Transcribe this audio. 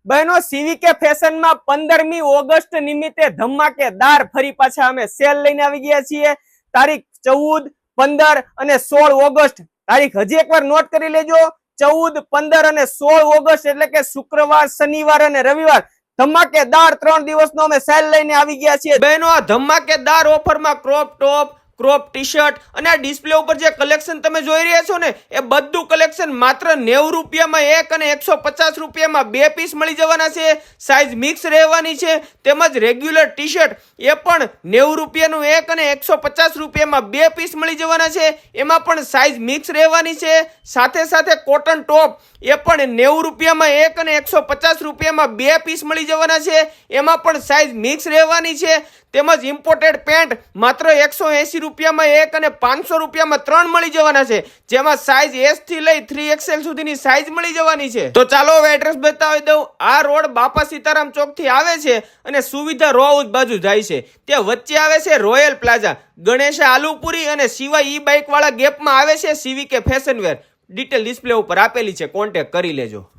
બહેનો સીવીકે ફેશનમાં 15મી ઓગસ્ટ નિમિત્તે ધમાકેદાર ફરી પાછા અમે સેલ લઈને આવી ગયા છીએ। તારીખ 14, 15 અને 16 ઓગસ્ટ તારીખ હજી એકવાર નોટ કરી લેજો। 14, 15 અને 16 ઓગસ્ટ એટલે કે શુક્રવાર, શનિવાર અને રવિવાર ધમાકેદાર 3 દિવસનો અમે સેલ લઈને આવી ગયા છીએ। બહેનો આ ધમાકેદાર ઓફરમાં ક્રોપ ટોપ, ક્રોપ ટી-શર્ટ અને આ ડિસ્પ્લે ઉપર જે કલેક્શન તમે જોઈ રહ્યા છો ને એ બધું કલેક્શન માત્ર 90 રૂપિયામાં એક અને 150 રૂપિયામાં બે પીસ મળી જવાના છે। સાઈઝ મિક્સ રહેવાની છે। તેમજ રેગ્યુલર ટી-શર્ટ એ પણ 90 રૂપિયાનું એક અને 150 રૂપિયામાં બે પીસ મળી જવાના છે। એમાં પણ સાઈઝ મિક્સ રહેવાની છે। સાથે સાથે કોટન ટોપ એ પણ 90 રૂપિયામાં એક અને 150 રૂપિયામાં બે પીસ મળી જવાના છે। એમાં પણ સાઈઝ મિક્સ રહેવાની છે। તેમજ ઇમ્પોર્ટેડ પેન્ટ માત્ર 180 રૂપિયામાં એક અને 500 રૂપિયામાં ત્રણ મળી જવાના છે। જેમાં સાઈઝ S થી લઈ 3XL સુધીની સાઈઝ મળી જવાની છે। તો ચાલો હવે એડ્રેસ બતાવી દઉં। આ રોડ બાપા સીતારામ ચોક થી આવે છે અને સુવિધા રો હાઉસ બાજુ જાય છે। ત્યાં વચ્ચે આવે છે રોયલ પ્લાઝા, ગણેશ આલુપુરી અને સિવાય ઈ બાઇક વાળા ગેપમાં આવે છે સીવીકે ફેશન વેર। ડિટેલ ડિસ્પ્લે ઉપર આપેલી છે, કોન્ટેક્ટ કરી લેજો।